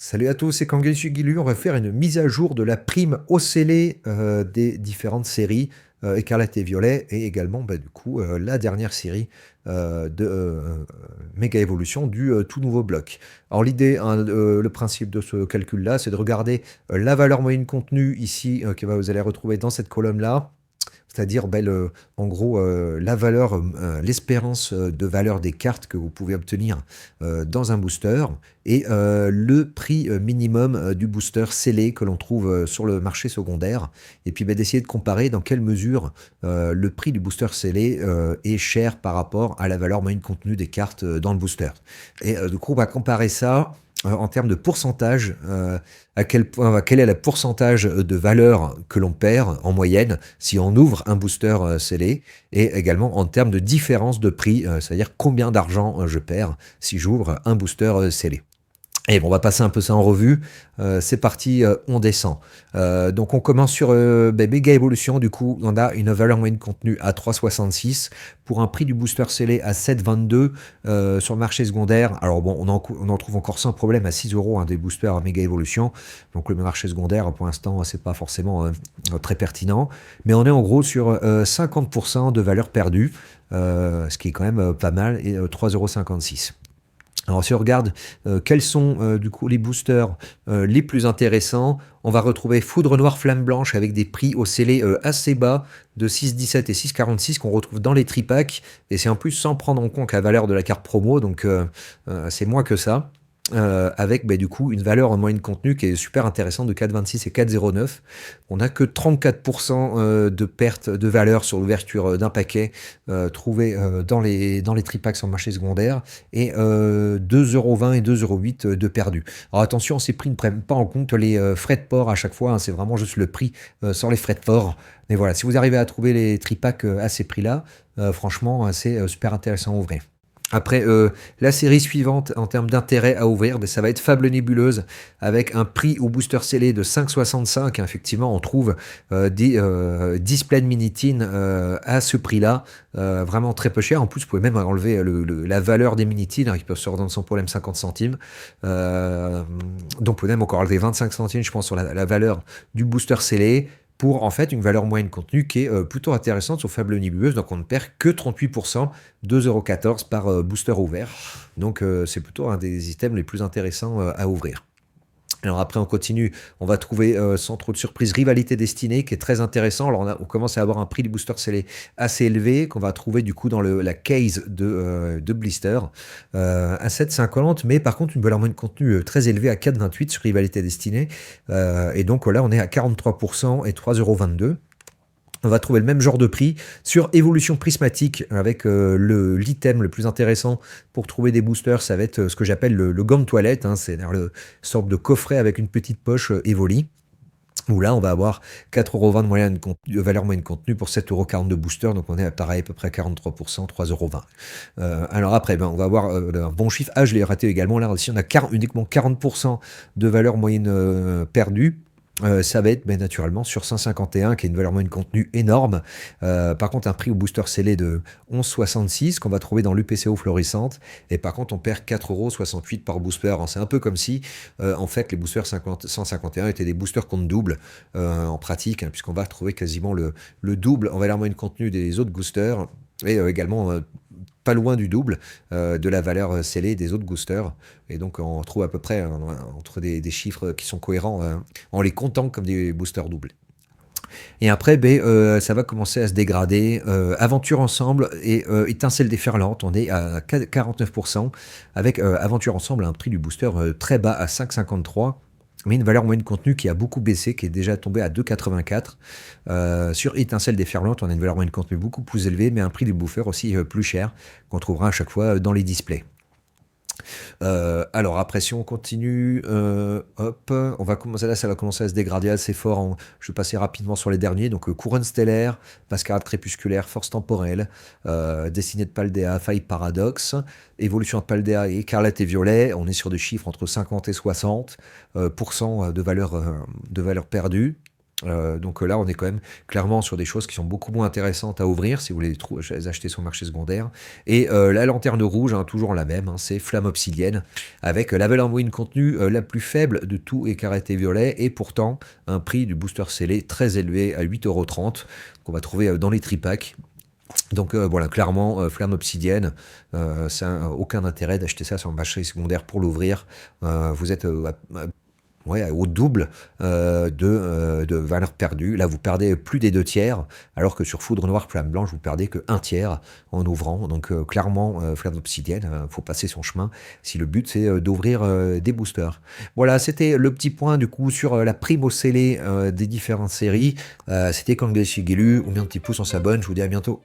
Salut à tous, c'est Kangen Sugilu. On va faire une mise à jour de la prime OCLE des différentes séries Écarlate et Violet et également du coup la dernière série de Méga Évolution du tout nouveau bloc. Alors l'idée, hein, le principe de ce calcul-là, c'est de regarder la valeur moyenne contenue ici vous allez retrouver dans cette colonne-là. C'est-à-dire, en gros, la valeur, l'espérance de valeur des cartes que vous pouvez obtenir dans un booster et le prix minimum du booster scellé que l'on trouve sur le marché secondaire. Et puis d'essayer de comparer dans quelle mesure le prix du booster scellé est cher par rapport à la valeur moyenne contenue des cartes dans le booster. Et du coup, on va comparer ça en termes de pourcentage, quel est le pourcentage de valeur que l'on perd en moyenne si on ouvre un booster scellé, et également en termes de différence de prix, c'est-à-dire combien d'argent je perds si j'ouvre un booster scellé. Et bon, on va passer un peu ça en revue. C'est parti, on descend. Donc on commence sur Méga Évolution. Du coup, on a une valeur moyenne contenue à 3,66 pour un prix du booster scellé à 7,22 sur le marché secondaire. Alors bon, on en trouve encore sans problème à 6 euros des boosters à Méga Évolution. Donc le marché secondaire, pour l'instant, c'est pas forcément très pertinent. Mais on est en gros sur 50% de valeur perdue, ce qui est quand même pas mal, et 3,56 €. Alors si on regarde quels sont du coup les boosters les plus intéressants, on va retrouver Foudre Noire Flamme Blanche avec des prix au scellé assez bas de 6,17 et 6,46 qu'on retrouve dans les tripacks, et c'est en plus sans prendre en compte la valeur de la carte promo, donc c'est moins que ça. Avec du coup une valeur en moyenne contenue qui est super intéressante de 4,26 et 4,09. On n'a que 34% de perte de valeur sur l'ouverture d'un paquet trouvé dans les tripacks sur le marché secondaire, et 2,20 € et 2,08 € de perdu. Alors attention, ces prix ne prennent pas en compte les frais de port à chaque fois, hein, c'est vraiment juste le prix sans les frais de port. Mais voilà, si vous arrivez à trouver les tripacks à ces prix-là, franchement, c'est super intéressant à ouvrir. Après, la série suivante en termes d'intérêt à ouvrir, ça va être Fable Nébuleuse, avec un prix au booster scellé de 5,65. Effectivement, on trouve des displays de Minitin à ce prix-là, vraiment très peu cher. En plus, vous pouvez même enlever la valeur des Minitin, qui peuvent se revendre sans problème 50 centimes. Donc, vous pouvez même encore enlever 25 centimes, je pense, sur la valeur du booster scellé, pour en fait une valeur moyenne contenue qui est plutôt intéressante sur Fable Nébuleuse. Donc on ne perd que 38%, 2,14 € par booster ouvert. Donc c'est plutôt un des items les plus intéressants à ouvrir. Alors après on continue, on va trouver sans trop de surprise Rivalité Destinée, qui est très intéressant. Alors on commence à avoir un prix du booster scellé assez élevé, qu'on va trouver du coup dans la case de Blister à 7,50, mais par contre une valeur moyenne de contenu très élevée à 4,28 sur Rivalité Destinée, et donc là on est à 43% et 3,22 €. On va trouver le même genre de prix sur Évolution Prismatique, avec l'item le plus intéressant pour trouver des boosters. Ça va être ce que j'appelle le gant de toilette, hein, c'est une sorte de coffret avec une petite poche Evoli, où là on va avoir 4,20 € de valeur moyenne contenue pour 7,40 € de booster, donc on est pareil à peu près à 43%, 3,20 €. Alors après, on va avoir un bon chiffre. Ah, je l'ai raté également, là aussi on a uniquement 40% de valeur moyenne perdue. Ça va être naturellement sur 151, qui est une valeur moyenne contenu énorme. Par contre, un prix au booster scellé de 11,66 qu'on va trouver dans l'UPCO florissante. Et par contre, on perd 4,68 € par booster. C'est un peu comme si, en fait, les boosters 151 étaient des boosters compte double en pratique, hein, puisqu'on va trouver quasiment le double en valeur moyenne contenu des autres boosters, et également pas loin du double de la valeur scellée des autres boosters. Et donc on trouve à peu près entre des chiffres qui sont cohérents en les comptant comme des boosters doubles. Et après, ça va commencer à se dégrader. Aventure Ensemble et Étincelle déferlante, on est à 49%, avec Aventure Ensemble à un prix du booster très bas à 5,53, mais une valeur moyenne contenu qui a beaucoup baissé, qui est déjà tombée à 2,84. Sur Étincelle déferlante, on a une valeur moyenne contenu beaucoup plus élevée, mais un prix du booster aussi plus cher, qu'on trouvera à chaque fois dans les displays. Alors après, si on continue, hop, on va commencer là, ça va commencer à se dégrader assez fort. Je vais passer rapidement sur les derniers. Donc Couronne stellaire, Mascarade crépusculaire, Force temporelle, Destinée de Paldea, Faille paradoxe, Évolution de Paldea et Écarlate et Violet. On est sur des chiffres entre 50 et 60% de valeur perdue. Donc là, on est quand même clairement sur des choses qui sont beaucoup moins intéressantes à ouvrir si vous voulez les acheter sur le marché secondaire. Et la lanterne rouge, hein, toujours la même, hein, c'est Flamme Obsidienne, avec la valeur moyenne contenue la plus faible de tout Écarlate Violet, et pourtant un prix du booster scellé très élevé à 8,30 € qu'on va trouver dans les tripacks. Donc voilà, clairement, Flamme Obsidienne, ça n'a aucun intérêt d'acheter ça sur le marché secondaire pour l'ouvrir. Vous êtes ouais, au double de valeur perdue. Là, vous perdez plus des 2 tiers, alors que sur Foudre Noire, Flamme Blanche, vous perdez que 1 tiers en ouvrant. Donc clairement, Flamme Obsidienne, faut passer son chemin si le but c'est d'ouvrir des boosters. Voilà, c'était le petit point du coup sur la prime au scellé des différentes séries. C'était Kangdei Shigeru, on met un petit pouce, on s'abonne, je vous dis à bientôt.